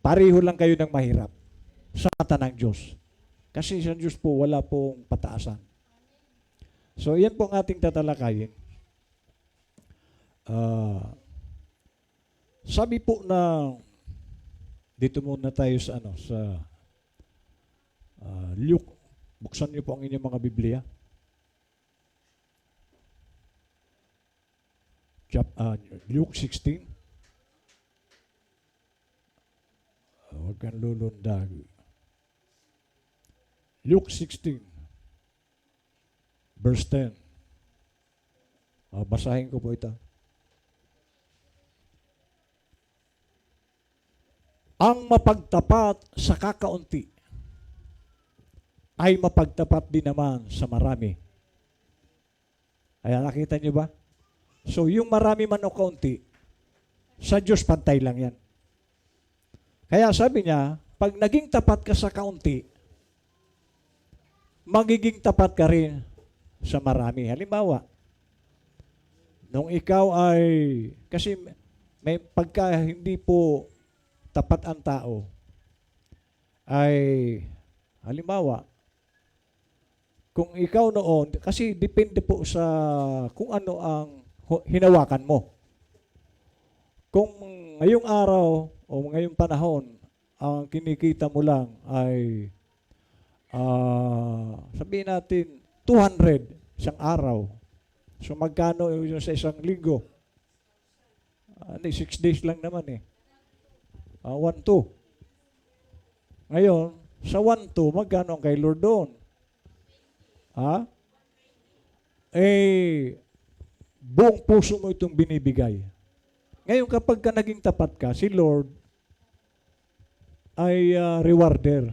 Pareho lang kayo ng mahirap sa mata ng Diyos. Kasi sa Diyos po, wala pong pataasan. So, yan po ang ating tatalakayin. Sabi po na, dito muna tayo sa, Luke. Buksan niyo po ang inyong mga Biblia. Luke 16. Huwag kang lulundag. Luke 16, verse 10. Basahin ko po ito. Ang mapagtapat sa kakaunti ay mapagtapat din naman sa marami. Ayan, nakita niyo ba? So, yung marami man o kaunti, sa Diyos pantay lang yan. Kaya sabi niya, pag naging tapat ka sa kaunti, magiging tapat ka rin sa marami. Halimbawa, nung ikaw ay, kasi may pagka hindi po tapat ang tao, ay, halimbawa, kung ikaw noon, kasi depende po sa kung ano ang hinawakan mo. Kung ngayong araw o ngayong panahon, ang kinikita mo lang ay sabihin natin 200 isang araw. So magkano yun sa isang linggo? 6 days lang naman eh. 1-2. Ngayon, sa 1-2, magkano ang kay Lord doon? Buong puso mo itong binibigay. Ngayon, kapag ka naging tapat ka, si Lord ay rewarder.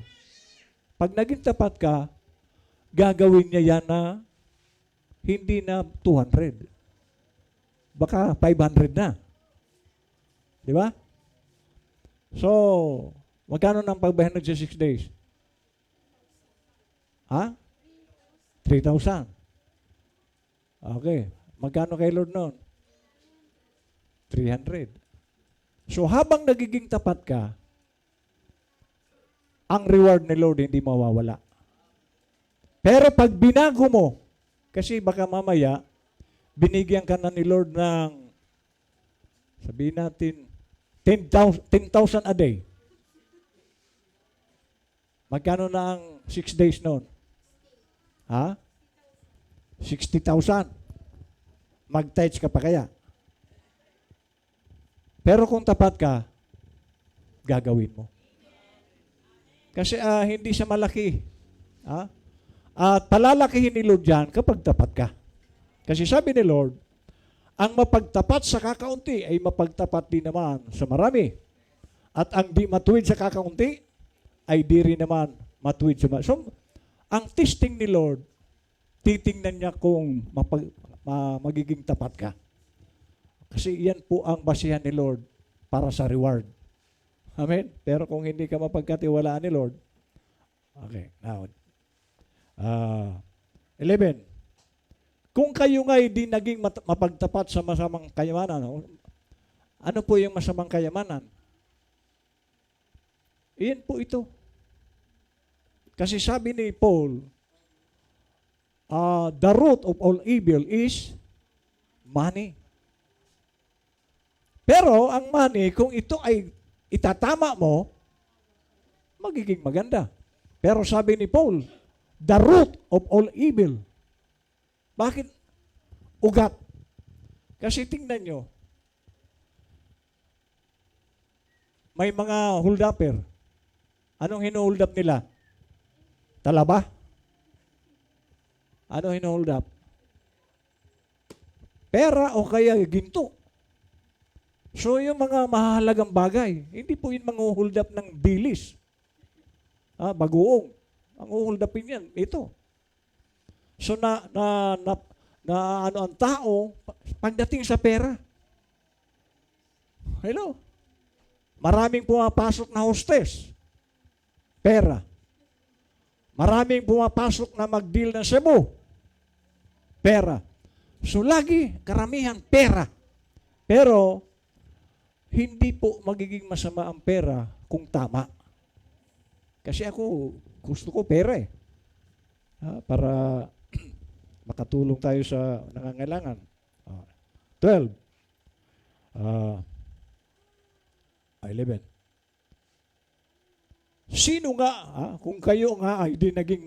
Pag naging tapat ka, gagawin niya yan na hindi na 200. Baka 500 na. Di ba? So, magkano ng pagbayan sa 6 days? 3,000. Okay. Magkano kay Lord noon? 300. So, habang nagiging tapat ka, ang reward ni Lord hindi mawawala. Pero pag binago mo, kasi baka mamaya, binigyan ka na ni Lord ng, sabihin natin, 10,000 a day. Magkano na ang 6 days noon? 60,000. Mag-tithe ka pa kaya? Pero kung tapat ka, gagawin mo. Kasi hindi siya malaki. At palalakihin ni Lord yan kapag tapat ka. Kasi sabi ni Lord, ang mapagtapat sa kakaunti ay mapagtapat din naman sa marami. At ang di matuwid sa kakaunti ay di rin naman matuwid sa marami. So, ang testing ni Lord, titingnan niya kung magiging tapat ka. Kasi yan po ang basihan ni Lord para sa reward. Amen? Pero kung hindi ka mapagkatiwalaan ni Lord, okay, now, 11. Kung kayo nga'y di naging mapagtapat sa masamang kayamanan, ano po yung masamang kayamanan? Iyan po ito. Kasi sabi ni Paul, the root of all evil is money. Pero ang money, kung ito ay itatama mo, magiging maganda. Pero sabi ni Paul, the root of all evil. Bakit? Ugat. Kasi tingnan nyo, may mga hold-upper. Anong hino-hold up nila? Talaba? Ano hino-hold up? Pera o kaya ginto. So yung mga mahalagang bagay, hindi po yung mga hold up ng bilis. Bagoong. Ang hold upin yan, ito. So ang tao, pagdating sa pera, hello, maraming pumapasok na hostess, pera. Maraming pumapasok na mag-deal ng Cebu, pera. So lagi, karamihan, pera. Pero, hindi po magiging masama ang pera kung tama. Kasi ako, gusto ko pera eh. Para makatulong tayo sa nangangailangan. 12. 11. Sino nga, kung kayo nga ay di naging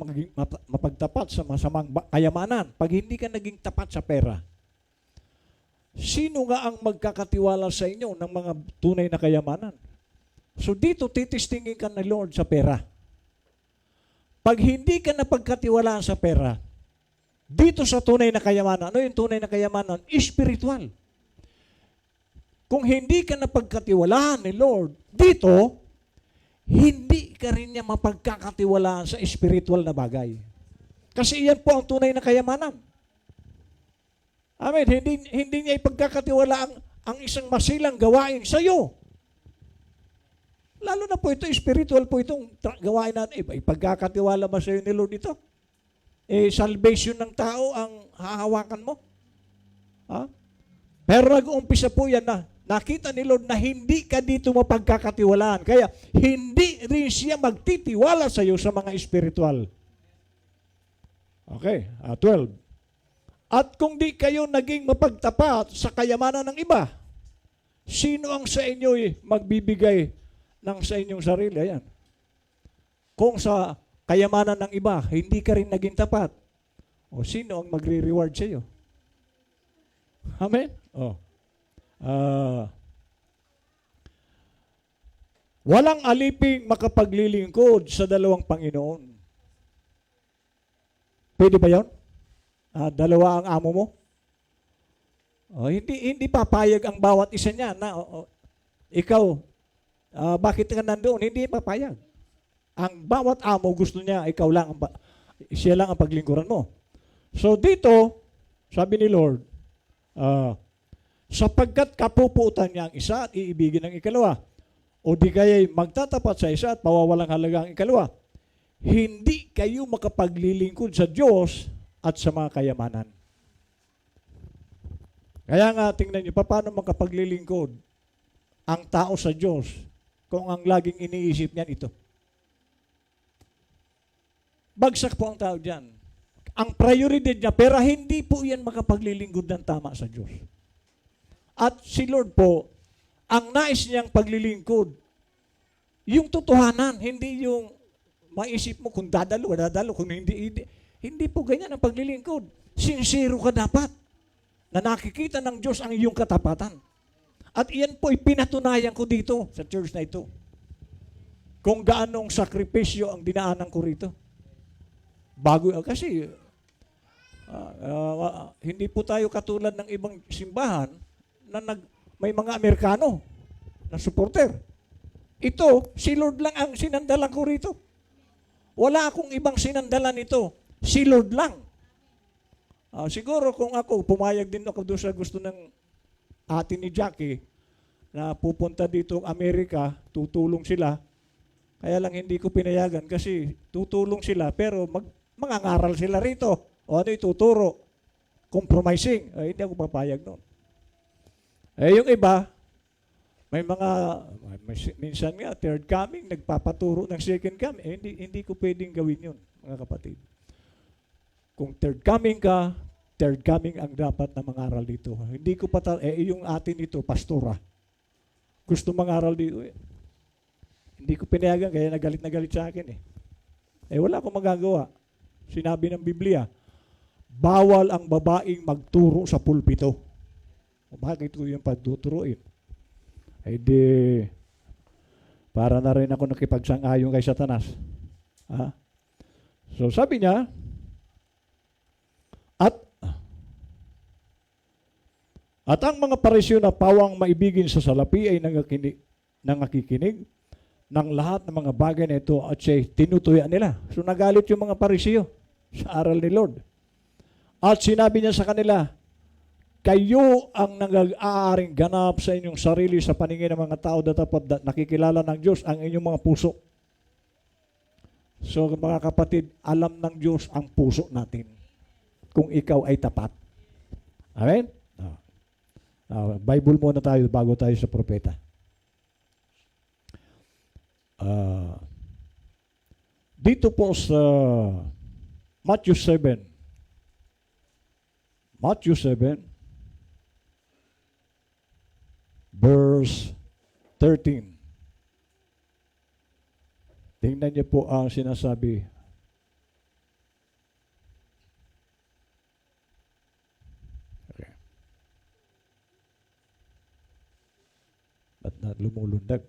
mapagtapat sa masamang kayamanan, pag hindi ka naging tapat sa pera, sino nga ang magkakatiwala sa inyo ng mga tunay na kayamanan? So dito, titistingin ka na Lord sa pera. Pag hindi ka napagkatiwalaan sa pera, dito sa tunay na kayamanan, ano yung tunay na kayamanan? Spiritual. Kung hindi ka napagkatiwalaan ni Lord, dito, hindi ka rin niya mapagkakatiwalaan sa spiritual na bagay. Kasi iyan po ang tunay na kayamanan. Amen. Hindi niya ipagkakatiwalaan ang isang masilang gawain sa iyo. Lalo na po ito, spiritual po itong gawain natin. Ipagkakatiwala ba sa iyo ni Lord ito? Salvation ng tao ang hahawakan mo? Pero nag-uumpisa po yan na nakita ni Lord na hindi ka dito mapagkakatiwalaan. Kaya hindi rin siya magtitiwala sa iyo sa mga spiritual. Okay, 12. At kung di kayo naging mapagtapat sa kayamanan ng iba, sino ang sa inyo magbibigay ng sa inyong sarili? Ayan. Kung sa kayamanan ng iba, hindi ka rin naging tapat, o sino ang magre-reward sa iyo? Amen? Walang aliping makapaglilingkod sa dalawang Panginoon. Pwede ba yun? Dalawa ang amo mo? Hindi papayag ang bawat isa niya na ikaw, bakit ka nandoon? Hindi papayag. Ang bawat amo gusto niya, ikaw lang, siya lang ang paglingkuran mo. So dito, sabi ni Lord, sapagkat kapupuutan niya ang isa at iibigin ang ikalawa, o di kaya'y magtatapat sa isa at pawawalang halaga ang ikalawa, hindi kayo makapaglilingkod sa Diyos at sa mga kayamanan. Kaya nga, tingnan niyo, paano makapaglilingkod ang tao sa Diyos kung ang laging iniisip niyan ito? Bagsak po ang tao dyan. Ang prioridad niya, pero hindi po yan makapaglilingkod ng tama sa Diyos. At si Lord po, ang nais niyang paglilingkod, yung totohanan, hindi yung maisip mo kung dadalo, kung hindi po ganyan ang paglilingkod. Sincero ka dapat na nakikita ng Diyos ang iyong katapatan. At iyan po ipinatunayan ko dito sa church na ito. Kung gaanong sakripisyo ang dinaanan ko rito. Kasi hindi po tayo katulad ng ibang simbahan na may mga Amerikano na supporter. Ito, si Lord lang ang sinandalan ko rito. Wala akong ibang sinandalan ito. Si Lord lang. Siguro kung ako, pumayag din ako doon sa gusto ng atin ni Jackie na pupunta dito Amerika, tutulong sila. Kaya lang hindi ko pinayagan kasi tutulong sila pero mangangaral sila rito. O ano ituturo? Compromising. Hindi ako papayag noon. Yung iba, minsan nga, third coming, nagpapaturo ng second coming. Hindi ko pwedeng gawin yun, mga kapatid. Kung third coming ka, third coming ang dapat na mangaral dito. Hindi ko yung atin ito, pastora. Gusto mangaral dito. Hindi ko pinayagan, kaya nagalit na galit sa akin . Wala akong magagawa. Sinabi ng Biblia, bawal ang babaeng magturo sa pulpito. Bakit ko yung pagtuturuin? Para na rin ako nakipagsang-ayon kay Satanas. So sabi niya, at ang mga parisyo na pawang maibigin sa salapi ay nangakikinig ng lahat ng mga bagay na ito at siya tinutuyan nila. So nagalit yung mga parisyo sa aral ni Lord. At sinabi niya sa kanila, kayo ang nag-aaring ganap sa inyong sarili sa paningin ng mga tao dapat nakikilala ng Diyos ang inyong mga puso. So mga kapatid, alam ng Diyos ang puso natin kung ikaw ay tapat. Amen? Bible muna tayo bago tayo sa propeta. Dito po sa Matthew 7. Matthew 7, verse 13. Tingnan niyo po ang sinasabi. Okay. Ba't na lumulundag?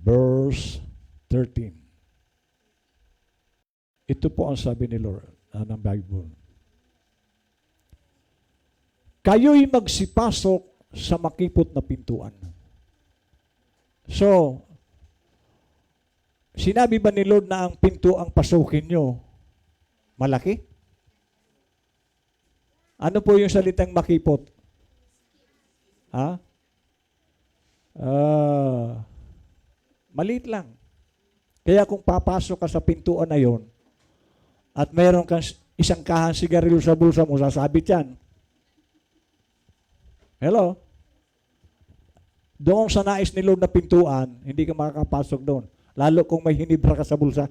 Verse 13. Ito po ang sabi ni Lord ng Bible. Kayo'y magsipasok sa makipot na pintuan. So, sinabi ba ni Lord na ang pinto ang pasukin nyo malaki? Ano po yung salitang makipot? Ha? Maliit lang. Kaya kung papasok ka sa pintuan na yon at mayroon kang isang kahang sigarilyo sa bulsa mo, sasabit yan. Hello? Doon sa nais ni Lord na pintuan, hindi ka makakapasok doon. Lalo kung may hinibra ka sa bulsa,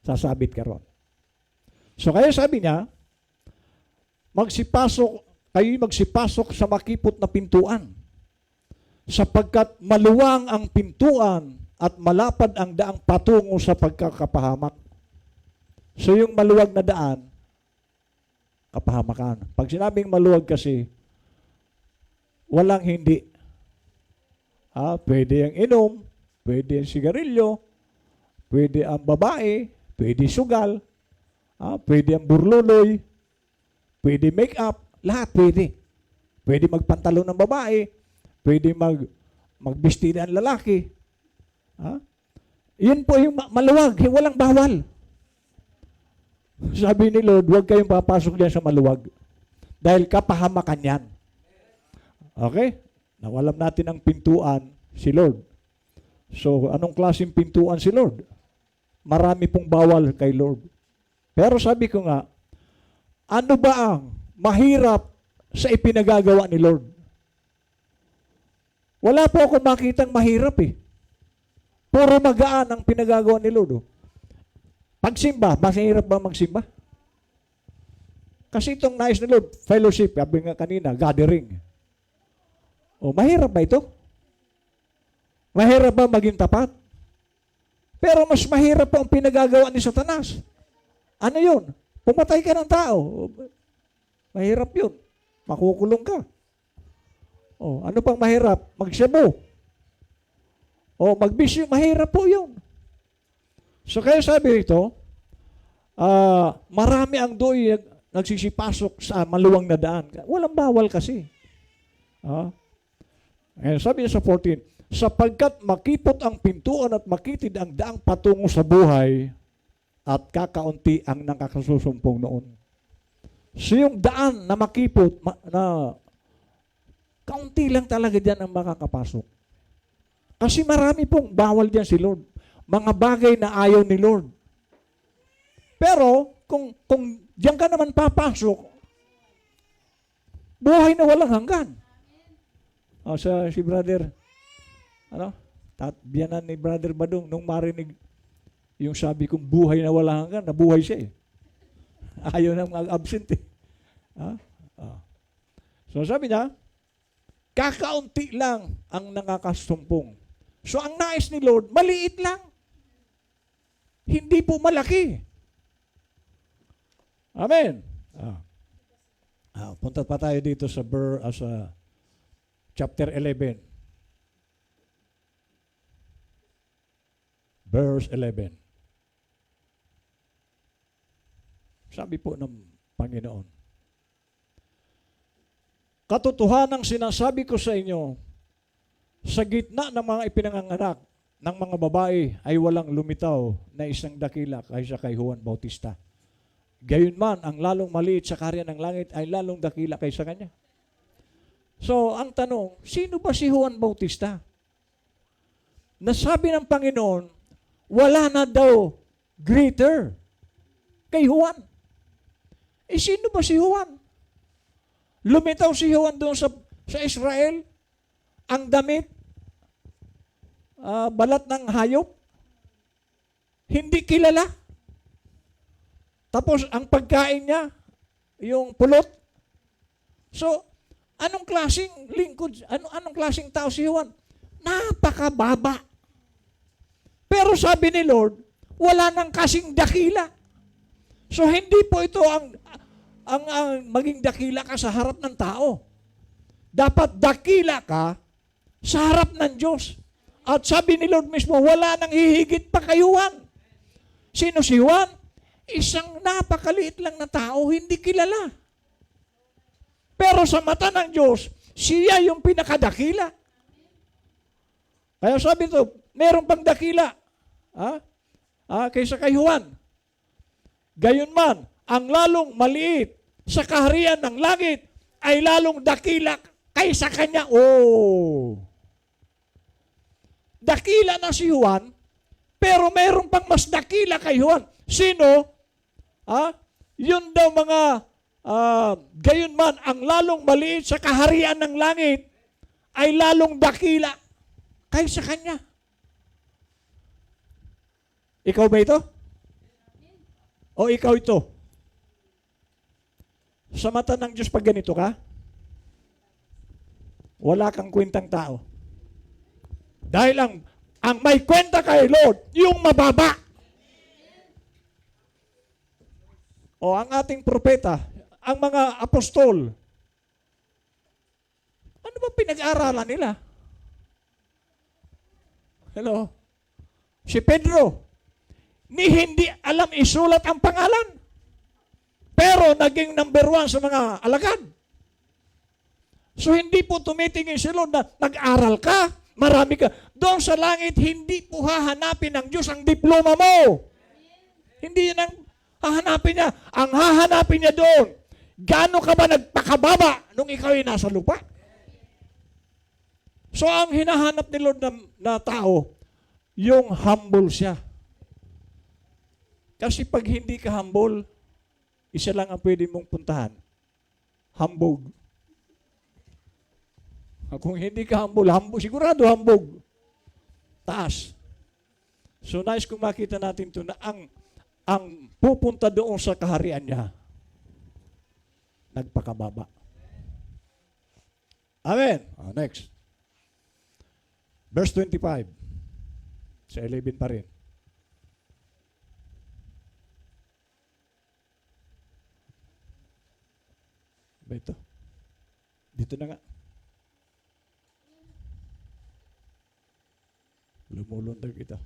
sasabit ka ron. So kaya sabi niya, kayo'y magsipasok sa makipot na pintuan, sapagkat maluwang ang pintuan at malapad ang daang patungo sa pagkakapahamak. So yung maluwag na daan, kapahamakan. Pag sinabing maluwag kasi, walang hindi. Pwede ang inom, pwede ang sigarilyo, pwede ang babae, pwede sugal, pwede ang burluloy, pwede make-up, lahat pwede. Pwede magpantalo ng babae, pwede magbistida ang lalaki. Yun po yung maluwag, walang bawal. Sabi ni Lord, huwag kayong papasok diyan sa maluwag. Dahil kapahamakan yan. Okay? Nawalam natin ang pintuan si Lord. So, anong klaseng pintuan si Lord? Marami pong bawal kay Lord. Pero sabi ko nga, ano ba ang mahirap sa ipinagagawa ni Lord? Wala po akong makitang mahirap eh. Puro magaan ang pinagagawa ni Lord. Pagsimba, mahirap ba magsimba? Kasi itong nais ni Lord, fellowship, sabi nga kanina, gathering. Mahirap ba ito? Mahirap ba maging tapat? Pero mas mahirap pa ang pinagagawa ni Satanas. Ano yun? Pumatay ka ng tao. Mahirap yun. Makukulong ka. Ano pang mahirap? Magsyabo. Magbisyo. Mahirap po yun. So kaya sabi rito, marami ang doy nagsisipasok sa maluwang na daan. Walang bawal kasi. Sabi niya sa 14, sapagkat makipot ang pintuan at makitid ang daang patungo sa buhay at kakaunti ang nakakasusumpong noon. So yung daan na makipot, kaunti lang talaga dyan ang makakapasok. Kasi marami pong bawal dyan si Lord. Mga bagay na ayaw ni Lord. Pero, kung diyan ka naman papasok, buhay na walang hanggan. Si brother, biyanan ni brother Badong, nung marinig yung sabi kong buhay na walang hanggan, nabuhay siya eh. Ayaw nang mag-absent eh. So sabi niya, kakaunti lang ang nakakasumpong. So ang nais ni Lord, maliit lang. Hindi po malaki. Amen. Punta pa tayo dito sa chapter 11. Verse 11. Sabi po ng Panginoon, katotohanang sinasabi ko sa inyo, sa gitna ng mga ipinanganganak ng mga babae ay walang lumitaw na isang dakila kaysa kay Juan Bautista. Gayunman, ang lalong maliit sa karya ng langit ay lalong dakila kaysa kanya. So, ang tanong, sino ba si Juan Bautista? Nasabi ng Panginoon, wala na daw greater kay Juan. Sino ba si Juan? Lumitaw si Juan doon sa Israel, ang damit, balat ng hayop, hindi kilala. Tapos ang pagkain niya, yung pulot. So, anong klaseng lingkod, anong klaseng tao si Juan? Napakababa. Pero sabi ni Lord, wala nang kasing dakila. So, hindi po ito ang maging dakila ka sa harap ng tao. Dapat dakila ka sa harap ng Diyos. At sabi ni Lord mismo, wala nang hihigit pa kay Juan. Sino si Juan? Isang napakaliit lang na tao, hindi kilala. Pero sa mata ng Diyos, siya yung pinakadakila. Kaya sabi ito, meron pang dakila. Kaysa kay Juan. Gayunman, ang lalong maliit sa kaharian ng langit ay lalong dakila kaysa kanya. Dakila na si Juan, pero meron pang mas dakila kay Juan. Sino? Yun daw mga, gayon man, ang lalong maliit sa kaharian ng langit ay lalong dakila kaysa kanya. Ikaw ba ito? O ikaw ito? Sa mata ng Diyos pag ganito ka, wala kang kwentang tao. Dahil ang may kwenta kay Lord, yung mababa. O ang ating propeta, ang mga apostol, ano ba pinag-aaralan nila? Hello? Si Pedro, hindi alam isulat ang pangalan. Pero naging number 1 sa mga alagad. So hindi po tumitingin si Lord na nag-aral ka, marami ka. Doon sa langit, hindi po hahanapin ng Diyos ang diploma mo. Hindi yan ang hahanapin niya. Ang hahanapin niya doon, gaano ka ba nagpakababa nung ikaw ay nasa lupa? So ang hinahanap ni Lord na tao, yung humble siya. Kasi pag hindi ka humble, isa lang ang pwede mong puntahan. Hambog. Kung hindi ka humble, sigurado hambog. Taas. So nais kong makita natin ito na ang pupunta doon sa kaharian niya, nagpakababa. Amen. Next. Verse 25. Sa 11 pa rin. Ba ito? Dito na nga. Lumulundag ito.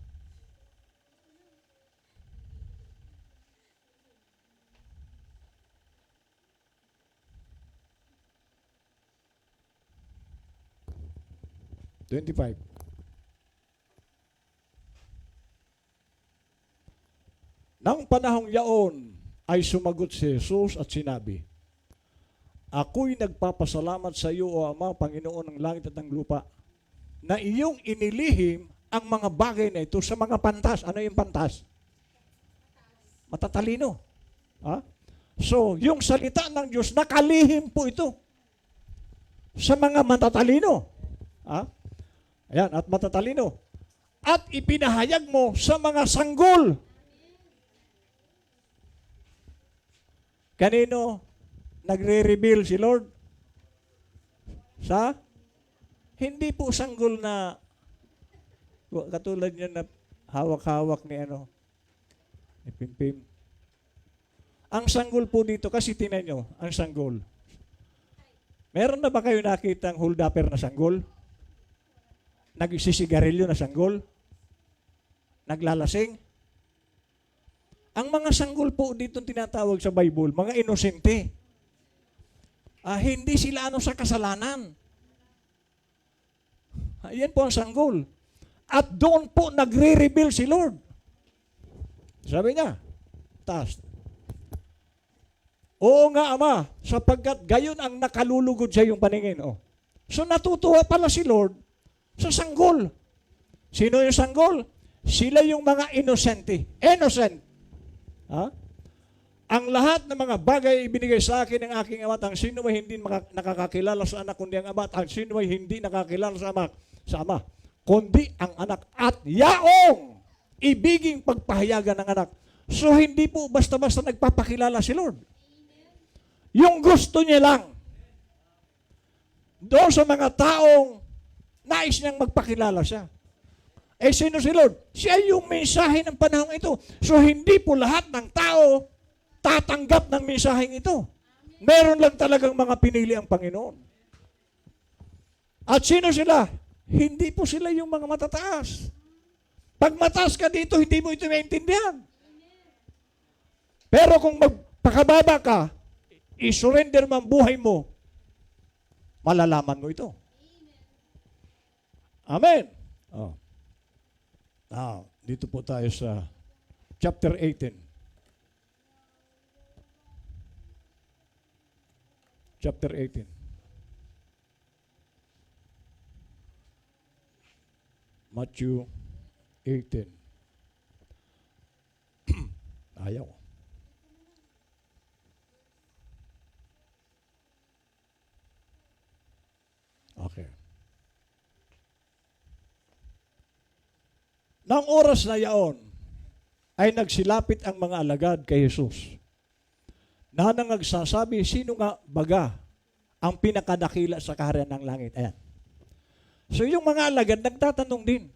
Nang panahong yaon ay sumagot si Jesus at sinabi, Ako'y nagpapasalamat sa iyo, O Ama, Panginoon ng langit at ng lupa, na iyong inilihim ang mga bagay na ito sa mga pantas. Ano yung pantas? Matatalino. So, yung salita ng Diyos, nakalihim po ito sa mga matatalino. Ayan, at matatalino. At ipinahayag mo sa mga sanggol. Kanino nagre-reveal si Lord? Hindi po sanggol na katulad niya na hawak-hawak ni Pimpim. Ang sanggol po dito, kasi tinan nyo, ang sanggol. Meron na ba kayo nakitang hold-upper na sanggol? Nagsisigarilyo na sanggol? Naglalasing? Ang mga sanggol po dito tinatawag sa Bible, mga inosente. Hindi sila sa kasalanan. Yan po ang sanggol. At doon po nagre-reveal si Lord. Sabi niya, taas. Oo nga, Ama, sapagkat gayon ang nakalulugod sa iyong paningin. So natutuwa pala si Lord sa sanggol. Sino yung sanggol? Sila yung mga inosente. Innocent. Ang lahat ng mga bagay ibinigay sa akin ng aking ama at ang sino ay hindi nakakakilala sa anak kundi ang ama at ang sino ay hindi nakakilala sa ama kundi ang anak at yaong ibiging pagpahayagan ng anak. So hindi po basta-basta nagpapakilala si Lord. Yung gusto niya lang. Doon sa mga taong nais niyang magpakilala siya. Eh sino si Lord? Siya yung mensahe ng panahon ito. So hindi po lahat ng tao tatanggap ng mensaheng ito. Meron lang talagang mga pinili ang Panginoon. At sino sila? Hindi po sila yung mga matataas. Pag mataas ka dito, hindi mo ito maintindihan. Pero kung magpakababa ka, isurrender mo ang buhay mo, malalaman mo ito. Amen. Oh. Now, dito po tayo sa chapter 18. Chapter 18. Matthew 18. Ayaw. Okay. Nang oras na yaon, ay nagsilapit ang mga alagad kay Jesus. Na nagsasabi, sino nga baga ang pinakadakila sa kaharian ng langit? Ayan. So yung mga alagad, nagtatanong din,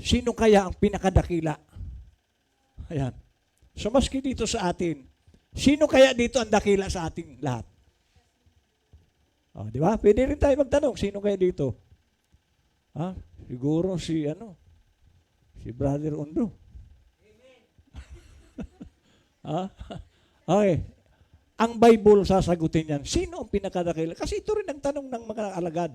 sino kaya ang pinakadakila? Ayan. So maski dito sa atin, sino kaya dito ang dakila sa ating lahat? Di ba? Pwede rin tayo magtanong, sino kaya dito? Siguro si Brother Undo. Okay. Ang Bible sasagutin yan. Sino ang pinakadakila? Kasi ito rin ang tanong ng mga alagad.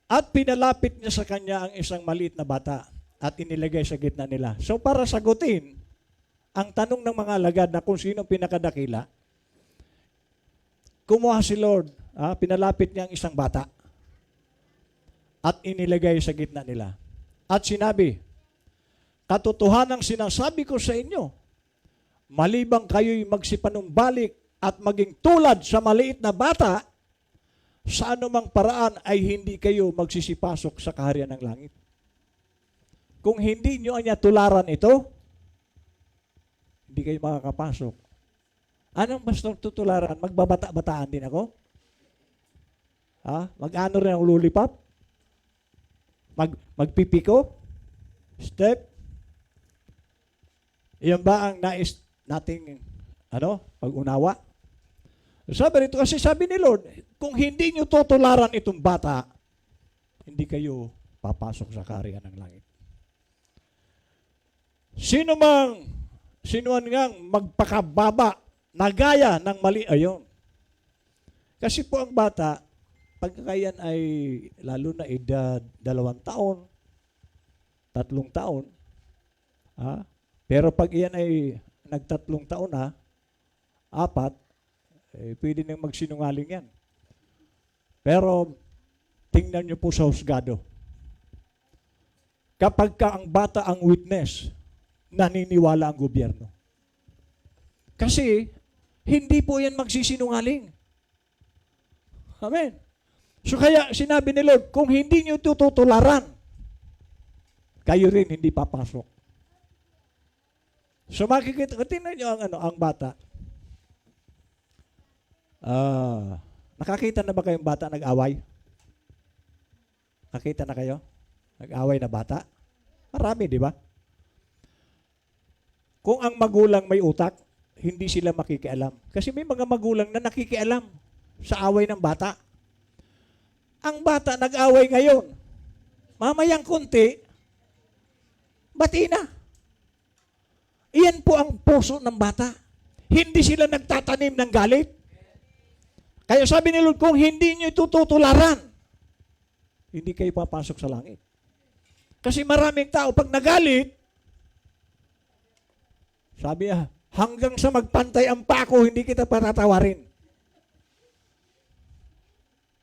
At pinalapit niya sa kanya ang isang maliit na bata at inilagay sa gitna nila. So para sagutin ang tanong ng mga alagad na kung sino ang pinakadakila, kumuha si Lord, pinalapit niya ang isang bata at inilagay sa gitna nila. At sinabi, katotohanang sinasabi ko sa inyo, malibang kayo'y magsipanumbalik at maging tulad sa maliit na bata, sa anumang paraan ay hindi kayo magsisipasok sa kaharian ng langit. Kung hindi nyo anya tularan ito, hindi kayo makakapasok. Anong mas tutularan? Magbabata-bataan din ako? Mag-ano rin ang lulipap? Magpipiko? Step? Iyan ba ang nais nating pag-unawa? Sabi rito kasi sabi ni Lord, kung hindi nyo tutularan itong bata, hindi kayo papasok sa kaharian ng langit. Sino man ngang magpakababa na gaya ng mali ayon. Kasi po ang bata, pagkakayan ay lalo na edad 2 taon, 3 taon, pero pag iyan ay nag-3 taon na, 4, pwede nang magsinungaling yan. Pero, tingnan nyo po sa husgado. Kapag ka ang bata ang witness, naniniwala ang gobyerno. Kasi, hindi po yan magsisinungaling. Amen. So kaya, sinabi ni Lord, kung hindi nyo tutularan, kayo rin hindi papasok. So makikita, tingnan nyo ang bata. Nakakita na ba kayong bata nag-away? Nakita na kayo? Nag-away na bata? Marami, di ba? Kung ang magulang may utak, hindi sila makikialam. Kasi may mga magulang na nakikialam sa away ng bata. Ang bata nag-away ngayon. Mamayang konti, bati na. Iyan po ang puso ng bata. Hindi sila nagtatanim ng galit. Kaya sabi ni Lord, kung hindi nyo tutularan, hindi kayo papasok sa langit. Kasi maraming tao, pag nagalit, sabi hanggang sa magpantay ang pako, hindi kita patatawarin.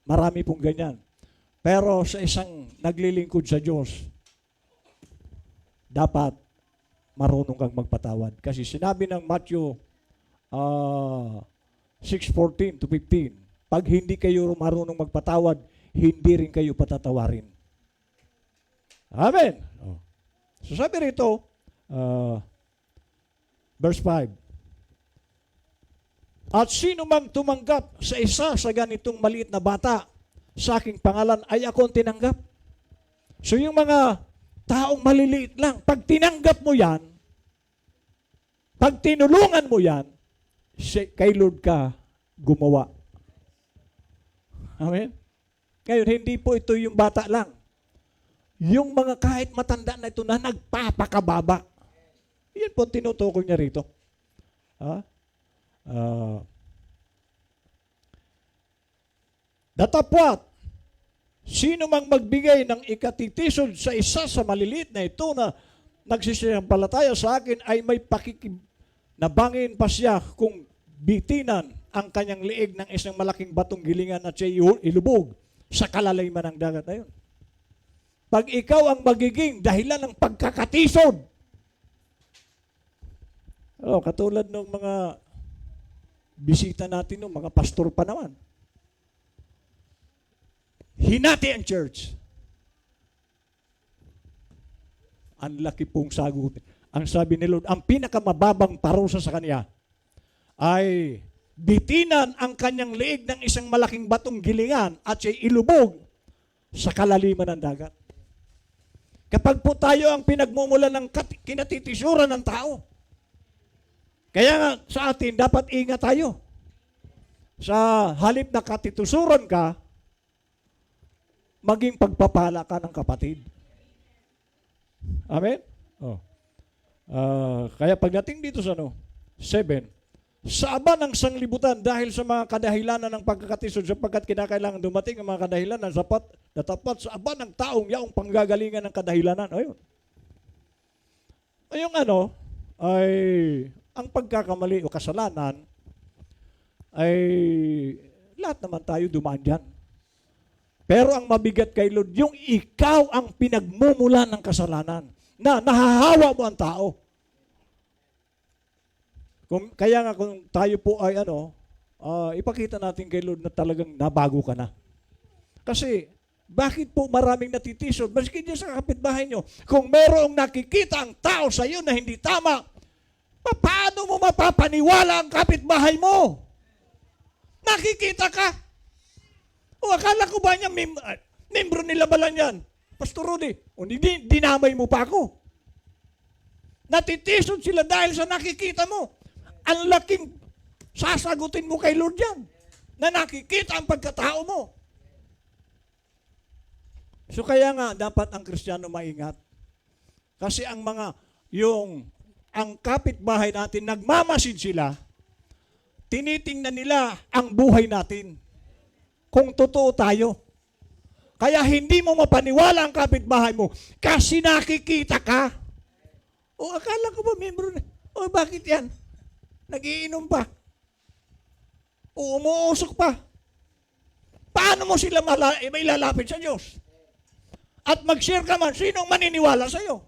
Marami pong ganyan. Pero sa isang naglilingkod sa Diyos, dapat marunong kang magpatawad. Kasi sinabi ng Matthew 6:14 to 15, pag hindi kayo marunong magpatawad, hindi rin kayo patatawarin. Amen. Oh. So sabi rito, verse 5, at sino mang tumanggap sa isa sa ganitong maliit na bata sa aking pangalan ay ako ang tinanggap. So yung mga taong maliliit lang, pag tinanggap mo yan, pag tinulungan mo yan, kay Lord ka gumawa. Amen? Ngayon, hindi po ito yung bata lang. Yung mga kahit matanda na ito na nagpapakababa. Yan po tinutukoy niya rito. Datapwat, sino mang magbigay ng ikatitisod sa isa sa maliliit na ito na nagsisisampalataya sa akin ay may nabangin pa siya kung bitinan ang kanyang liig ng isang malaking batong gilingan at siya ilubog sa kalalaiman ng dagat na yun. Pag ikaw ang magiging dahilan ng pagkakatisod, katulad ng mga bisita natin, ng mga pastor pa naman, hinati ang church. Ang laki pong sagutin. Ang sabi ni Lord, ang pinakamababang parusa sa kanya ay bitinan ang kanyang liig ng isang malaking batong gilingan at siya ilubog sa kalaliman ng dagat. Kapag po tayo ang pinagmumulan ng kinatitisura ng tao, kaya nga sa atin, dapat ingat tayo. Sa halip na katitusuran ka, maging pagpapala ka ng kapatid. Amen? Kaya pagdating dito sa 7, sa aba ng sanglibutan dahil sa mga kadahilanan ng pagkakatisod sapagkat kinakailangan dumating ang mga kadahilanan na tapat sa aba ng taong yaong panggagalingan ng kadahilanan. Ayun. Ayun ay ang pagkakamali o kasalanan ay lahat naman tayo dumaan dyan. Pero ang mabigat kay Lord, yung ikaw ang pinagmumulan ng kasalanan na nahahawa mo ang tao. Kaya nga kung tayo po ay ipakita natin kay Lord na talagang nabago ka na. Kasi, bakit po maraming natitisod? Maski dyan sa kapitbahay nyo, kung merong nakikita ang tao sa iyo na hindi tama, paano mo mapapaniwala ang kapitbahay mo? Nakikita ka. O akala ko ba niya, membro nila ba lang yan? Pastor Rudy, dinamay mo pa ako. Natitisod sila dahil sa nakikita mo. Ang laking sasagutin mo kay Lord yan, na nakikita ang pagkatao mo. So kaya nga, dapat ang Kristiyano maingat. Kasi ang kapitbahay natin, nagmamasid sila, tinitingnan nila ang buhay natin. Kung totoo tayo. Kaya hindi mo mapaniwala ang kapitbahay mo kasi nakikita ka. O akala ko ba membro na? O bakit yan? Nagiinom pa. O umuusok pa. Paano mo sila may lalapit sa Diyos? At mag-share ka man, sinong maniniwala sa iyo?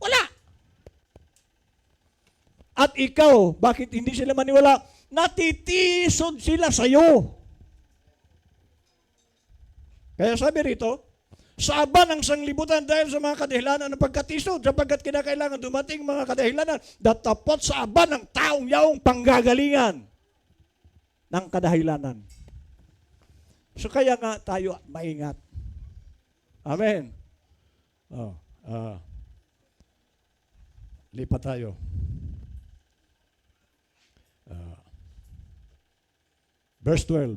Wala. At ikaw, bakit hindi sila maniwala? Natitisod sila sa iyo. Kaya sabi rito, sa aba ng sanglibutan dahil sa mga kadahilanan ng pagkatisod, sapagkat kinakailangan dumating mga kadahilanan, datapot sa aba ng taong yaong panggagalingan ng kadahilanan. So kaya nga tayo maingat. Amen. Lipat tayo. Verse 12.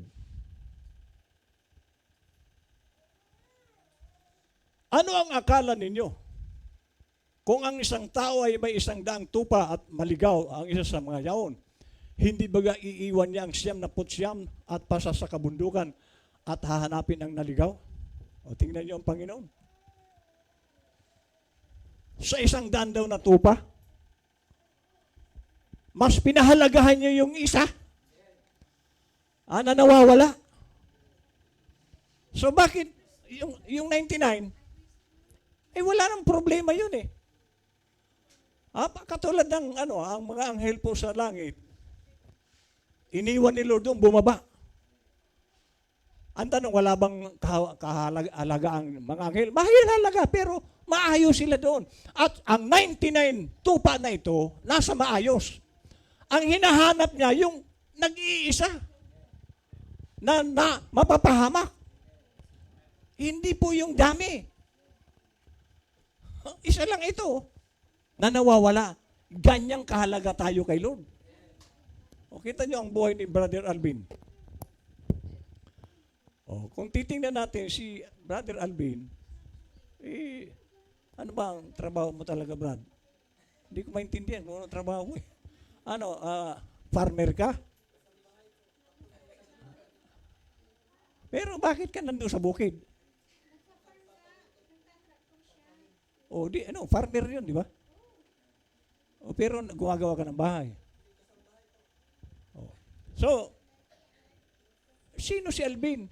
Ano ang akala ninyo? Kung ang isang tao ay may 100 tupa at maligaw ang isa sa mga yaon, hindi baga iiwan niya ang 99 at pasa sa kabundukan at hahanapin ang naligaw? O tingnan niyo ang Panginoon. Sa 100 daw na tupa, mas pinahalagahan niyo yung isa na nawawala. So bakit yung 99, wala nang problema yun eh. Katulad ng ang mga anghel po sa langit, iniwan ni Lord doon, bumaba. Ang tanong, wala bang kahalaga ang mga anghel? Mahalaga, pero maayos sila doon. At ang 99 tupa na ito, nasa maayos. Ang hinahanap niya, yung nag-iisa na mapapahamak. Hindi po yung dami. Isa lang ito na nawawala. Ganyang kahalaga tayo kay Lord. O, kita nyo ang buhay ni Brother Alvin. O, kung titingnan natin si Brother Alvin, ano ba ang trabaho mo talaga, Brad? Hindi ko maintindihan kung ano trabaho mo eh. Farmer ka? Pero bakit ka nandun sa bukid? Farmer yun, di ba? Pero gumagawa ka ng bahay. So, sino si Alvin?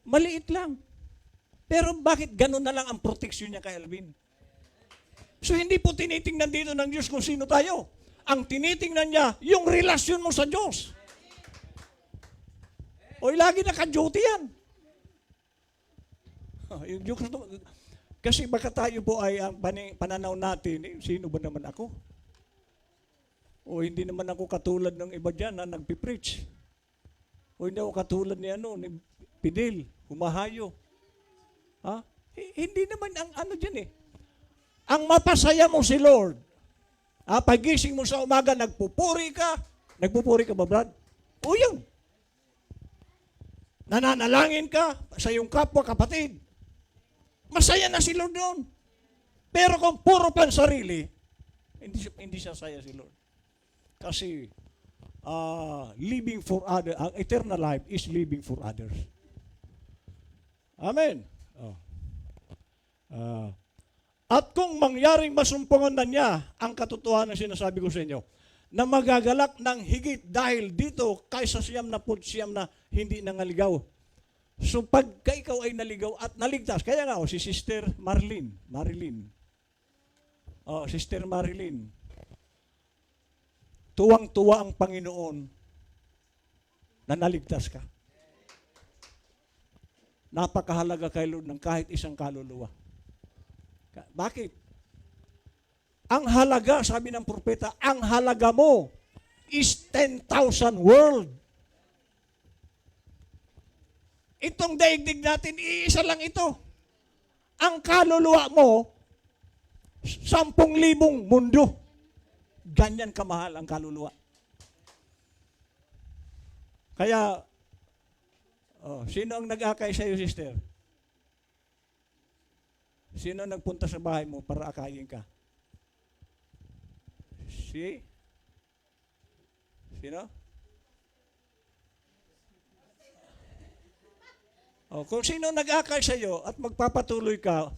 Maliit lang. Pero bakit ganun na lang ang proteksyon niya kay Alvin? So, hindi po tinitingnan dito ng Diyos kung sino tayo. Ang tinitingnan niya, yung relasyon mo sa Diyos. Lagi naka-duty yan. Yung Diyos, kasi baka tayo po ay ang pananaw natin, sino ba naman ako? Hindi naman ako katulad ng iba dyan na nagpipreach. Hindi ako katulad ni Pidel, humahayo. Hindi naman ang dyan eh. Ang mapasaya mo si Lord, pagising mo sa umaga, nagpupuri ka. Nagpupuri ka ba, Brad? Yun. Nananalangin ka sa iyong kapwa kapatid. Masaya na si Lord doon. Pero kung puro pansarili, hindi siya saya si Lord. Kasi living for others, ang eternal life is living for others. Amen. At kung mangyaring masumpungan na niya ang katotohanan sinasabi ko sa inyo, na magagalak ng higit dahil dito kaysa siyam na hindi nangaligaw. So pagka ikaw ay naligaw at naligtas, kaya nga si Sister Marilyn. Sister Marilyn. Tuwang-tuwa ang Panginoon na naligtas ka. Napakahalaga kay Lord ng kahit isang kaluluwa. Bakit? Ang halaga, sabi ng propeta, ang halaga mo is 10,000 world. Itong daigdig natin, iisa lang ito. Ang kaluluwa mo, 10,000 mundo. Ganyan kamahal ang kaluluwa. Kaya, sino ang nag-akay sa iyo, sister? Sino nagpunta sa bahay mo para akayin ka? Sino? Kung sino nag-akay sa iyo at magpapatuloy ka,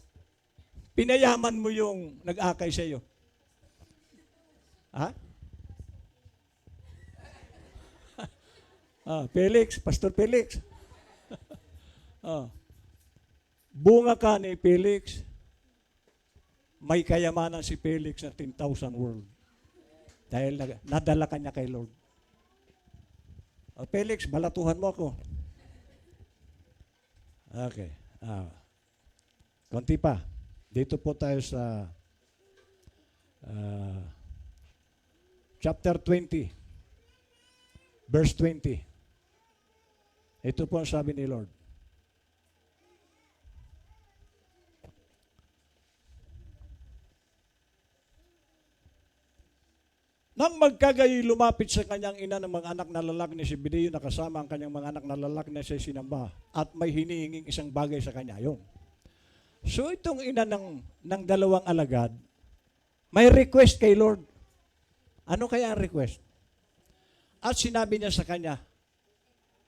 pinayaman mo yung nag-akay sa iyo. Felix, Pastor Felix. Bunga ka ni Felix. May kayamanan si Felix na 10,000 world. Dahil nadala ka niya kay Lord. Felix, balatuhan mo ako. Okay. Konti pa. Dito po tayo sa chapter 20. Verse 20. Ito po ang sabi ni Lord. Nang magkagayoy lumapit sa kanyang ina ng mga anak na lalaki ni Zebedeo na kasama ang kanyang mga anak na lalaki na siya sinamba at may hinihinging isang bagay sa kanya. Yun. So itong ina ng dalawang alagad, may request kay Lord. Ano kaya ang request? At sinabi niya sa kanya,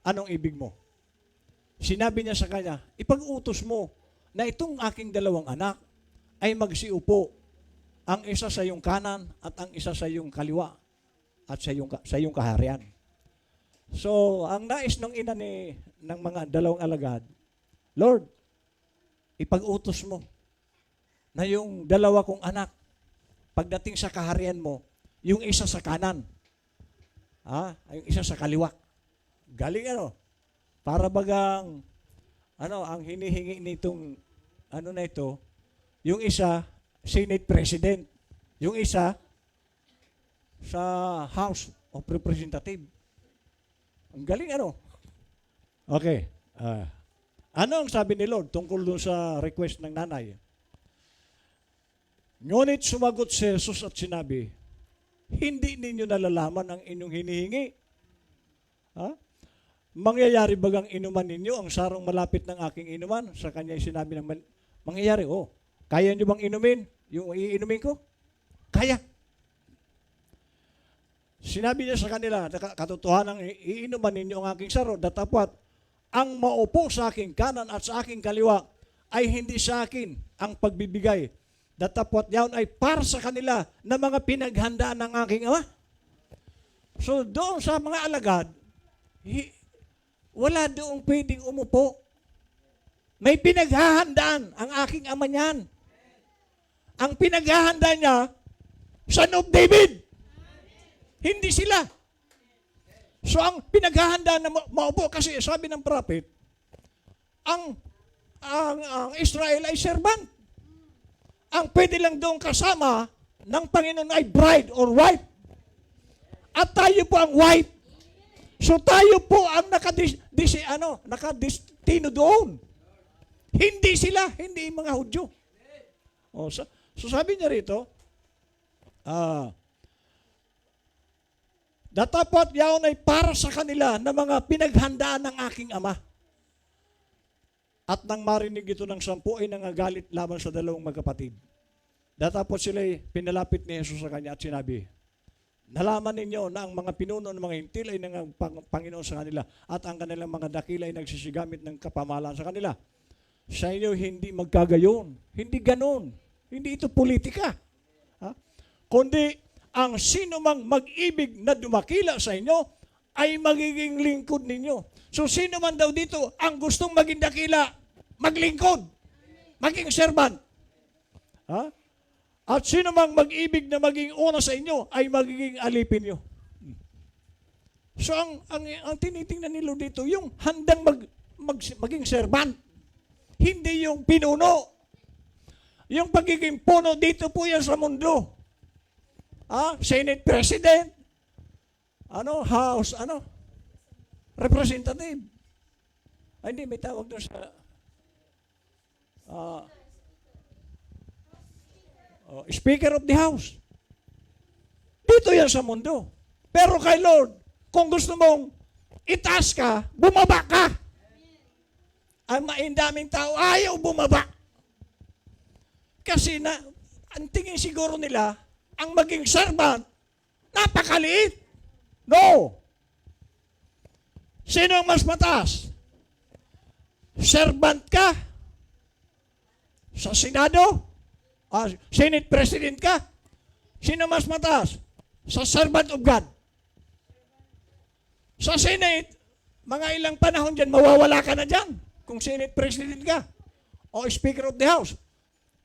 anong ibig mo? Sinabi niya sa kanya, ipag-utos mo na itong aking dalawang anak ay magsiupo, ang isa sa iyong kanan at ang isa sa iyong kaliwa at sa iyong kaharian. So, ang nais ng ina ng mga dalawang alagad, Lord, ipag-utos mo na yung dalawa kong anak pagdating sa kaharian mo, yung isa sa kanan. Yung isa sa kaliwa. Galing ano? Para bagang, ang hinihingi nitong, na ito, yung isa, Senate President. Yung isa, sa House of Representatives. Ang galing ano? Okay. Ano ang sabi ni Lord tungkol doon sa request ng nanay? Ngunit sumagot si Jesus at sinabi, hindi ninyo nalalaman ang inyong hinihingi. Mangyayari bagang inuman ninyo ang sarong malapit ng aking inuman? Sa kanya sinabi ng mangyayari, kaya nyo bang inumin? Yung iinumin ko? Kaya. Sinabi niya sa kanila, katotohanan, iinuman ninyo ang aking saro, datapwat, ang maupo sa aking kanan at sa aking kaliwa ay hindi sa akin ang pagbibigay. Datapwat yaon ay para sa kanila na mga pinaghandaan ng aking ama. So doon sa mga alagad, wala doong pwedeng umupo. May pinaghahandaan ang aking ama niyan. Ang pinaghahandaan niya, Son of David. Hindi sila. So ang pinaghahandaan na maupo, kasi sabi ng prophet, ang Israel ay servant. Ang pwede lang doon kasama ng Panginoon ay bride or wife. At tayo po ang wife. So tayo po ang nakadestino doon. Hindi sila, hindi mga Hudyo. So sabi niya rito, datapwat yaon ay para sa kanila na mga pinaghandaan ng aking ama. At nang marinig ito ng 10 ay nangagalit laban sa 2 magkapatid. Datapwat sila ay pinalapit ni Jesus sa kanya at sinabi, nalaman ninyo na ang mga pinuno ng mga hintil ay ng Panginoon sa kanila at ang kanilang mga dakila ay nagsisigamit ng kapamahalaan sa kanila. Sa inyo hindi magkagayon. Hindi ganon. Hindi ito politika. Kundi ang sino mang mag-ibig na dumakila sa inyo ay magiging lingkod ninyo. So sino man daw dito ang gustong maging dakila, maglingkod, maging servant. At sino mang mag-ibig na maging una sa inyo ay magiging alipin nyo. So ang tinitingnan nilo dito, yung handang maging servant, hindi yung pinuno. Yung pagiging puno dito po yan sa mundo. Senate President, House, Representative. Hindi, may tawag doon sa Speaker of the House. Dito yan sa mundo. Pero kay Lord, kung gusto mong itaas ka, bumaba ka. Ang maindaming tao, ayaw bumaba. Kasi ang tingin siguro nila, ang maging servant, napakaliit. No. Sino ang mas mataas? Servant ka sa Senado? Senate President ka? Sino mas mataas? Sa servant of God. Sa Senate, mga ilang panahon dyan, mawawala ka na dyan. Kung Senate President ka o Speaker of the House,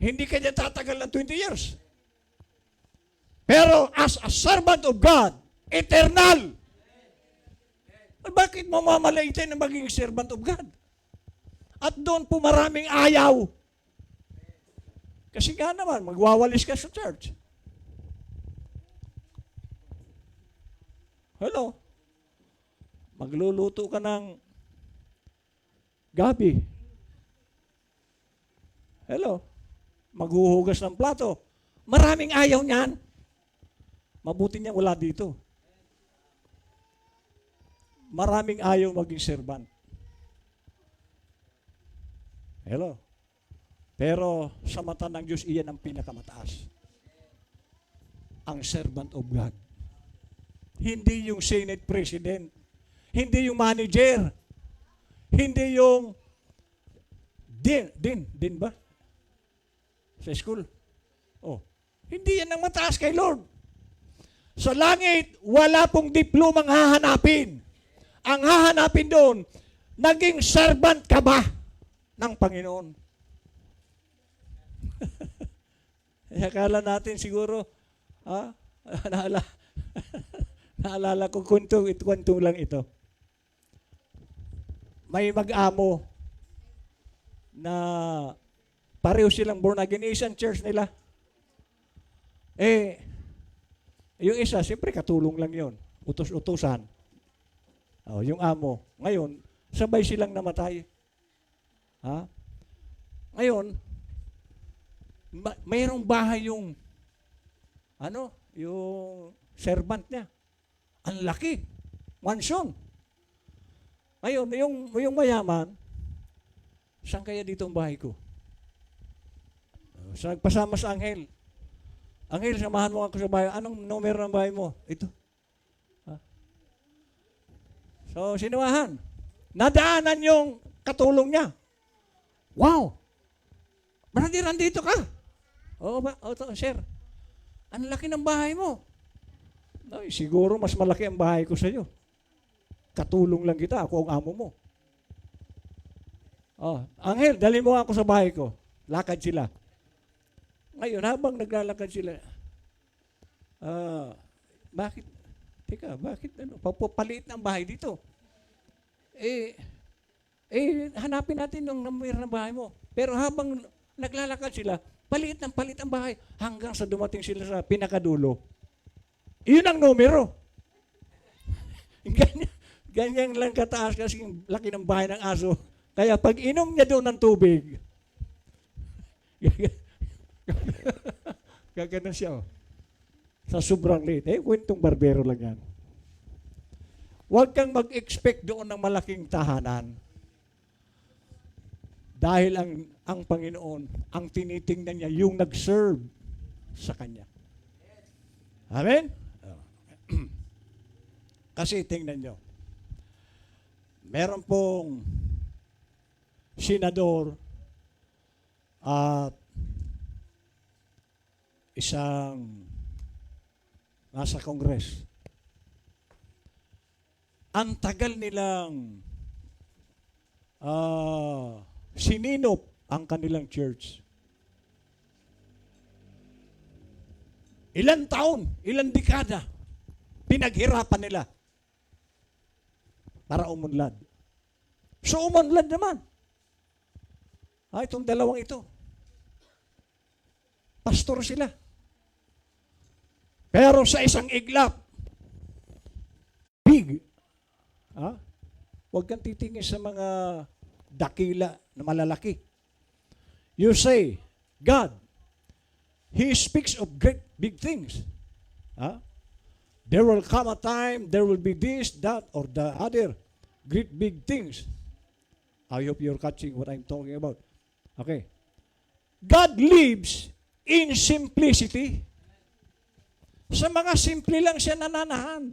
hindi ka dyan tatagal ng 20 years. Pero as a servant of God, eternal. Bakit mo mamalaitin na maging servant of God? At doon po maraming ayaw. Kasi nga naman, magwawalis ka sa church. Hello? Magluluto ka ng gabi. Hello? Maghuhugas ng plato. Maraming ayaw niyan. Mabuti niya wala dito. Maraming ayaw maging servant. Hello? Pero sa mata ng Diyos, iyan ang pinakamataas. Ang servant of God. Hindi yung Senate President. Hindi yung manager. Hindi yung din ba? Sa school. Hindi yan ang mataas kay Lord. Sa langit, wala pong diplomang hahanapin. Ang hahanapin doon, naging servant ka ba ng Panginoon? Akala natin siguro, Ah, naalala, naalala ko, kwento lang ito. May mag-amo na pareho silang born again, isang church nila. Eh, yung isa, siyempre katulong lang yon, utos-utusan. Oh, yung amo. Ngayon, sabay silang namatay. Ha? Ngayon, mayroong bahay yung yung servant niya. Ang laki. Mansion. Ngayon, yung mayaman, saan kaya dito ang bahay ko? So, nagpasama sa anghel. Anghel, samahan mo ako sa bahay. Anong numero ng bahay mo? Ito. Ha? So, sinuwahan. Nadaanan yung katulong niya. Wow! Brother, nandito ka. Oo ba? Sir. Ang laki ng bahay mo. Ay, siguro mas malaki ang bahay ko sa iyo. Katulong lang kita, ako ang amo mo. Oh, Anghel, dali mo ako sa bahay ko. Lakad sila. Ngayon, habang naglalakad sila, bakit papaliit ng bahay dito? Hanapin natin yung number ng bahay mo. Pero habang naglalakad sila, palit ang bahay hanggang sa dumating sila sa pinakadulo. Iyon ang numero. Ganyan lang kataas kasi yung laki ng bahay ng aso. Kaya pag inom niya doon ng tubig, gaganon siya. Sa sobrang liit. Kwentong barbero lang yan. Huwag kang mag-expect doon ng malaking tahanan. Dahil ang Panginoon, ang tinitingnan niya, yung nag-serve sa Kanya. Amen? Kasi tingnan nyo, meron pong senador at isang nasa Congress. Ang tagal nilang sininop ang kanilang church. Ilang taon, ilang dekada, pinaghirapan nila para umunlad. So umunlad naman. Itong dalawang ito. Pastor sila. Pero sa isang iglap, big. Huwag kang titingin sa mga dakila na malalaki. You say, God, He speaks of great big things. There will come a time, there will be this, that, or the other great big things. I hope you're catching what I'm talking about. Okay. God lives in simplicity. Sa mga simple lang siya nananahan.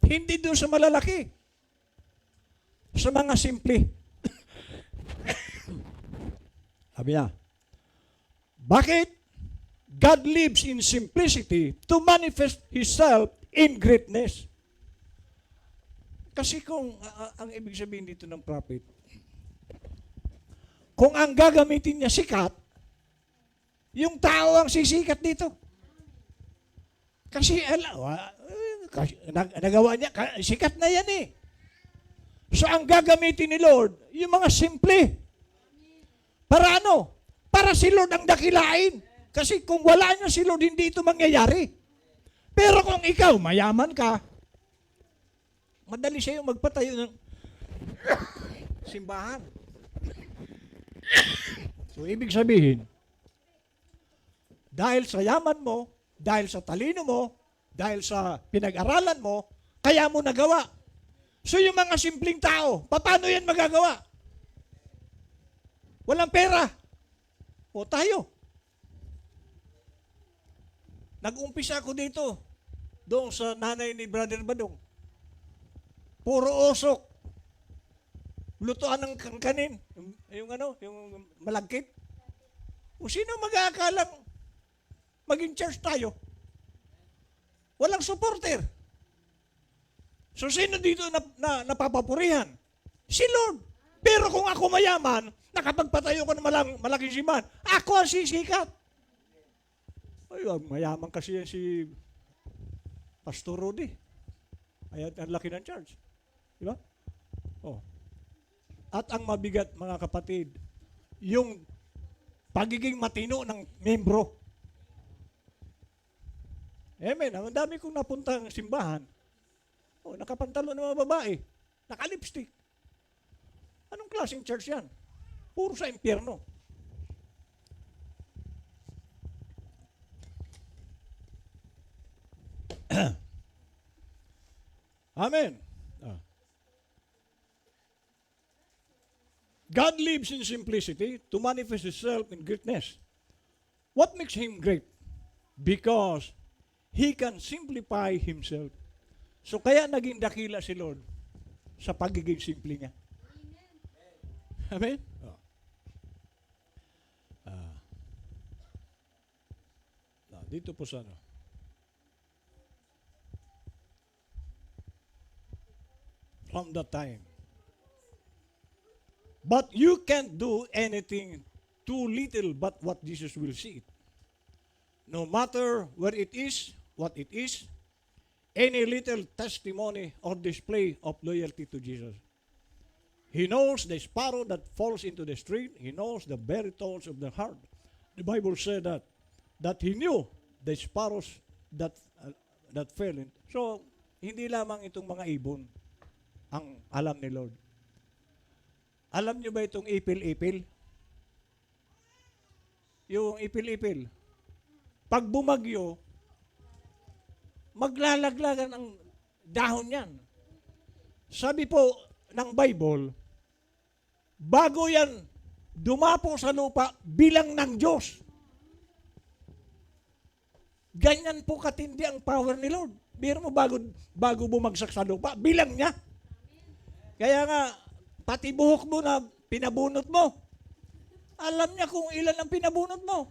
Hindi doon sa malalaki. Sa mga simple. Sabi niya, bakit? God lives in simplicity to manifest Himself in greatness. Kasi kung, ang ibig sabihin dito ng prophet, kung ang gagamitin niya sikat, yung tao ang sisikat dito. Kasi, nagawa niya, sikat na yan eh. So, ang gagamitin ni Lord, yung mga simple. Para ano? Para si Lord ang dakilain. Kasi kung wala niya si Lord, hindi ito mangyayari. Pero kung ikaw, mayaman ka, madali siya yung magpatayo ng simbahan. So, ibig sabihin, dahil sa yaman mo, dahil sa talino mo, dahil sa pinag-aralan mo, kaya mo nagawa. So, yung mga simpleng tao, paano yan magagawa? Walang pera. O tayo. Nag-umpisa ako dito, doon sa nanay ni Brother Badong. Puro usok. Lutuan ng kanin. Yung malagkit. O sino mag-aakalang maging church tayo? Walang supporter. So sino dito na napapapurihan? Si Lord. Pero kung ako mayaman, nakapagpatayo ko ng malaking simbahan, ako ang sisikat. Ay, mayaman kasi yan si Pastor Rudy. Ay, ang laki ng charge. Di ba? Oh. At ang mabigat, mga kapatid, yung pagiging matino ng membro. Amen. Ang dami kong napuntang simbahan. Oh, nakapantalo ng mga babae. Nakalipstick. Anong klaseng church yan? Puro sa impyerno. Amen. God lives in simplicity to manifest Himself in greatness. What makes Him great? Because He can simplify Himself. So kaya naging dakila si Lord sa pagiging simple niya. Amen? Dito po sa ano. From that time. But you can't do anything too little but what Jesus will see it. No matter where it is, what it is, any little testimony or display of loyalty to Jesus. He knows the sparrow that falls into the street. He knows the very thoughts of the heart. The Bible said that He knew the sparrows that fell in. So, hindi lamang itong mga ibon ang alam ni Lord. Alam niyo ba itong ipil-ipil? Yung ipil-ipil. Pag bumagyo, maglalaglagan ang dahon yan. Sabi po ng Bible, bago yan dumapo sa lupa, bilang ng Diyos. Ganyan po katindi ang power ni Lord. Biro mo bago bumagsak sa lupa, bilang niya. Kaya nga, pati buhok mo na pinabunot mo, alam niya kung ilan ang pinabunot mo.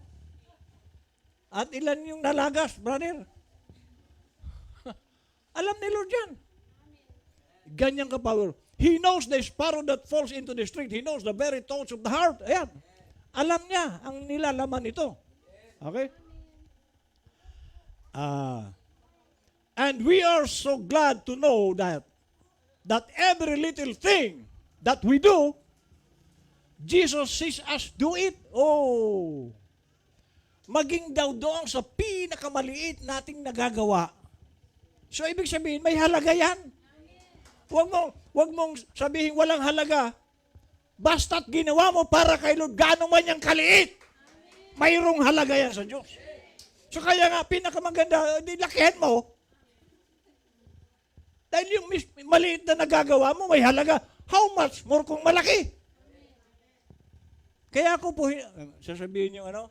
At ilan yung nalagas, brother. Alam ni Lord yan. Ganyan ka power. He knows the sparrow that falls into the street. He knows the very thoughts of the heart. Ayan. Alam niya ang nilalaman ito. Okay? And we are so glad to know that every little thing that we do, Jesus sees us do it. Oh! Maging daw doon sa pinakamaliit nating nagagawa. So, ibig sabihin, may halaga yan. Huwag mong sabihin walang halaga. Basta't ginawa mo para kay Lord, gaano man yung kaliit, mayroong halaga yan sa Diyos. So, kaya nga, pinakamaganda, lakihan mo. Dahil yung maliit na nagagawa mo, may halaga. How much more kung malaki? Kaya ako po, sasabihin yung ano,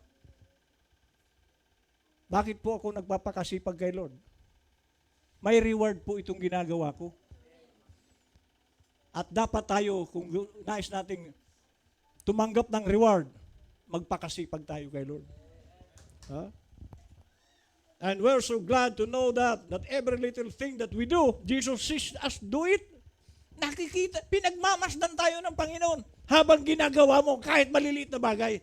bakit po ako nagpapakasipag kay Lord? May reward po itong ginagawa ko. At dapat tayo, kung nais nating tumanggap ng reward, magpakasipag tayo kay Lord. Huh? And we're so glad to know that every little thing that we do, Jesus sees us do it. Nakikita, pinagmamasdan tayo ng Panginoon habang ginagawa mo kahit maliliit na bagay.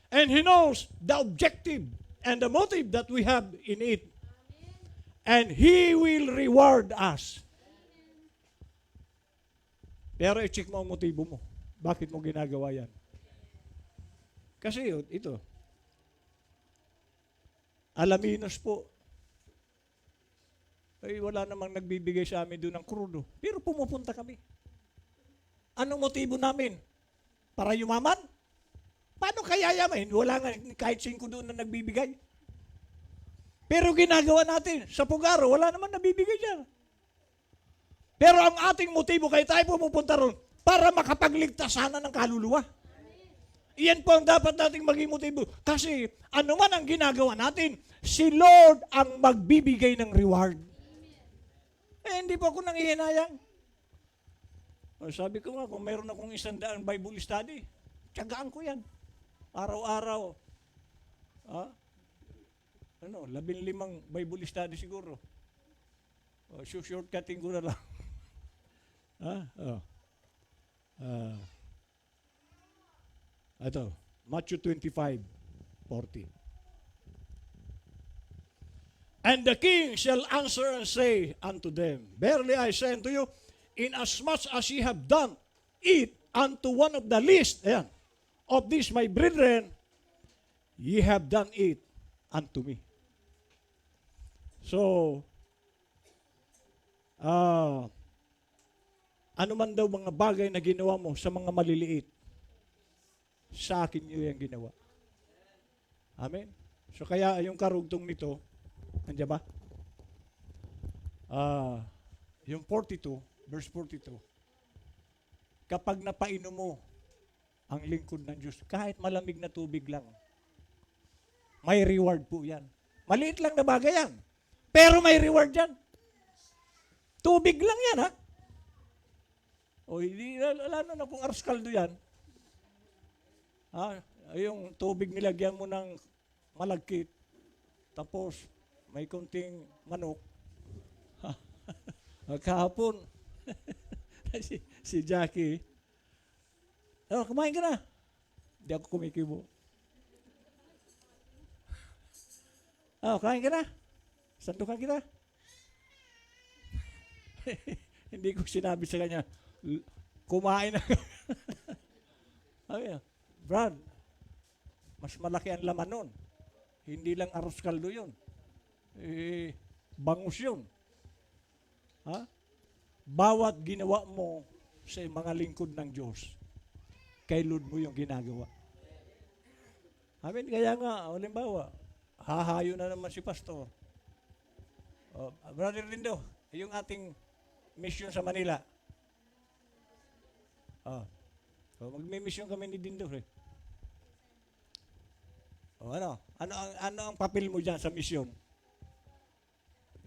And He knows the objective and the motive that we have in it. And He will reward us. Pero i-check mo ang motibo mo. Bakit mo ginagawa yan? Kasi ito, alaminos po. Ay, wala namang nagbibigay sa amin doon ng krudo. Pero pumupunta kami. Anong motibo namin? Para yumaman? Paano kaya yaman? Wala nga kahit 5 doon na nagbibigay. Pero ginagawa natin. Sa Pugaro, wala naman nabibigay dyan. Pero ang ating motibo, kaya tayo pumupunta ron, para makapagligtas sana ng kaluluwa. Iyan po ang dapat nating maging motibo. Kasi ano man ang ginagawa natin, si Lord ang magbibigay ng reward. Hindi po ako nangihinayang. Sabi ko nga, kung meron akong 100 Bible study, tiyagaan ko yan. Araw-araw. 15 Bible study siguro. Shortcutting ko na lang. Ito, Matthew 25:40. And the king shall answer and say unto them, Verily I say unto you, inasmuch as ye have done it unto one of the least of these my brethren, ye have done it unto me. So, ano man daw mga bagay na ginawa mo sa mga maliliit, sa akin nyo yung ginawa. Amen? So kaya yung karugtong nito, nandiyan ba? Yung 42, verse 42, kapag napainom mo ang lingkod ng Diyos, kahit malamig na tubig lang, may reward po yan. Maliit lang na bagay yan. Pero may reward yan. Tubig lang yan, ha? O, hindi, lalo na kung aros kaldo yan. Yung tubig nilagyan mo ng malagkit, tapos may konting manok. Kahapon, si Jackie, kumain ka na. Hindi ako kumikibo. Kain ka na. Sandukan kita. Hindi ko sinabi sa kanya, kumain na. Brad, mas malaki ang laman nun. Hindi lang aros kaldo yun. Bangus yun. Bawat ginawa mo sa mga lingkod ng Diyos, kay Lord mo yung ginagawa. Amen. Kaya nga, halimbawa, hahayo na naman si pastor. Brother Lindo, yung ating mission sa Manila. Magmi-mission kami ni Dindo. Ano ang papel mo dyan sa mission?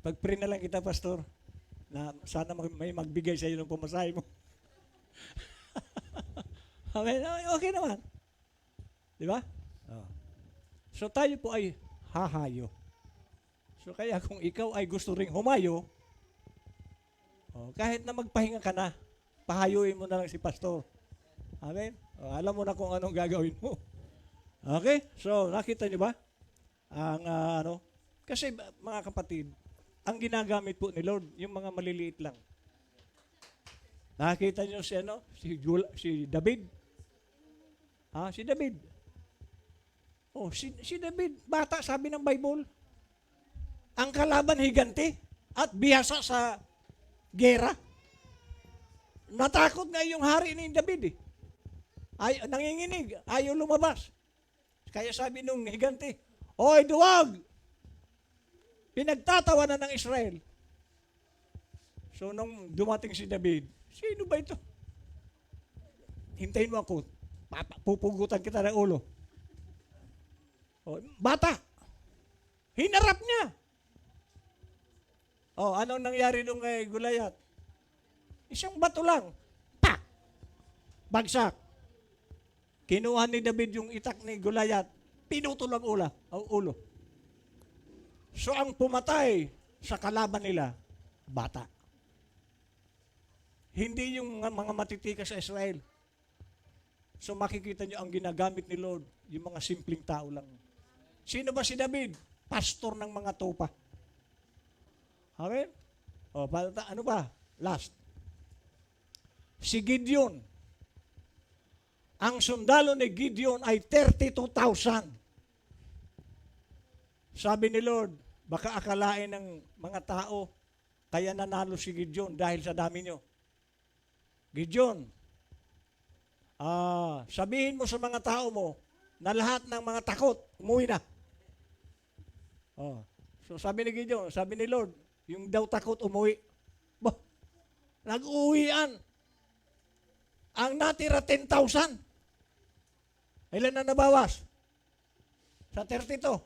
Pag-pray na lang kita, pastor, na sana may magbigay sa iyo ng pamasahe mo. Okay naman. Di ba? So tayo po ay hahayo. So kaya kung ikaw ay gusto ring humayo, kahit na magpahinga ka na, pahayuin mo na lang si pastor. Amen? Alam mo na kung anong gagawin mo. Okay? So, nakita niyo ba? Kasi mga kapatid, ang ginagamit po ni Lord, yung mga maliliit lang. Nakita niyo si David? Si David. Si David, bata, sabi ng Bible, ang kalaban higante at bihasa sa gera. Natakot nga yung hari ni David. Nanginginig, ayaw lumabas. Kaya sabi nung higante, Oy, duwag! Pinagtatawanan ng Israel. So, nung dumating si David, sino ba ito? Hintayin mo ako. Pupugutan kita ng ulo. Bata! Hinarap niya! Anong nangyari nung kay Goliath? Isang bato lang. Pa! Bagsak. Kinuha ni David yung itak ni Goliath. Pinutol ang ulo. So ang pumatay sa kalaban nila, bata. Hindi yung mga matitikas sa Israel. So makikita nyo ang ginagamit ni Lord, yung mga simpleng tao lang. Sino ba si David? Pastor ng mga tupa. Amen? Ano ba? Last. Si Gideon. Ang sundalo ni Gideon ay 32,000. Sabi ni Lord, baka akalain ng mga tao, kaya nanalo si Gideon dahil sa dami nyo. Gideon, sabihin mo sa mga tao mo na lahat ng mga takot, umuwi na. So sabi ni Gideon, sabi ni Lord, yung daw takot umuwi. Nag-uwian. Ang natira 10,000. Ilan na nabawas? Sa 32.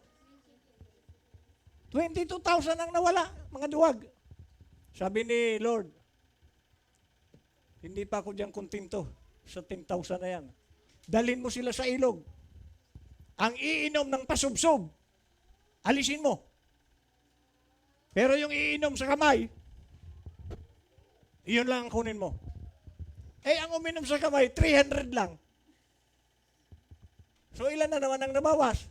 22,000 ang nawala, mga duwag. Sabi ni Lord, hindi pa ako diyan kontento sa 10,000 na yan. Dalhin mo sila sa ilog. Ang iinom ng pasubsob, alisin mo. Pero yung iinom sa kamay, iyon lang ang kunin mo. Ang uminom sa kamay, 300 lang. So, ilan na naman ang nabawas?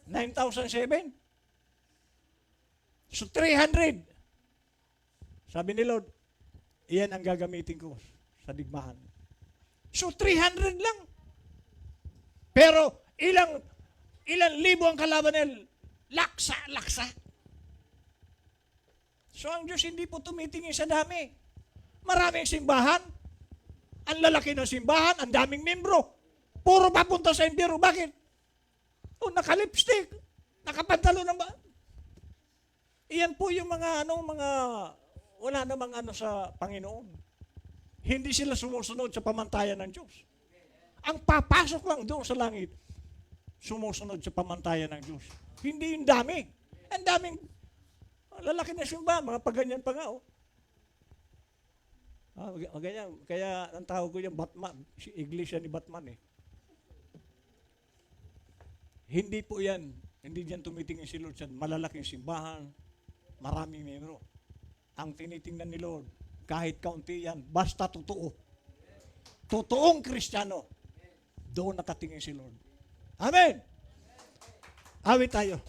9,007? So 300. Sabi ni Lord, iyan ang gagamitin ko sa digmaan. So 300 lang. Pero ilang libo ang kalaban nila? Laksa. So ang Diyos hindi po tumitingin sa dami. Maraming simbahan. Ang lalaki ng simbahan, ang daming membro. Puro papunta sa impyerno. Bakit? O, naka-lipstick. Nakapantalo ng ba? Iyan po yung mga wala namang sa Panginoon. Hindi sila sumusunod sa pamantayan ng Diyos. Ang papasok lang doon sa langit, sumusunod sa pamantayan ng Diyos. Hindi yung dami. Ang daming lalaki na simbahan, mga paganyan pa nga. Ganyan. Kaya ang tawag ko yung Batman. Iglesia ni Batman eh. Hindi po yan. Hindi diyan tumitingin si Lord sa malalaking simbahan, maraming membro. Ang tinitingnan ni Lord, kahit kaunti yan, basta totoo. Totoong Kristiyano. Doon nakatingin si Lord. Amen! Awit tayo.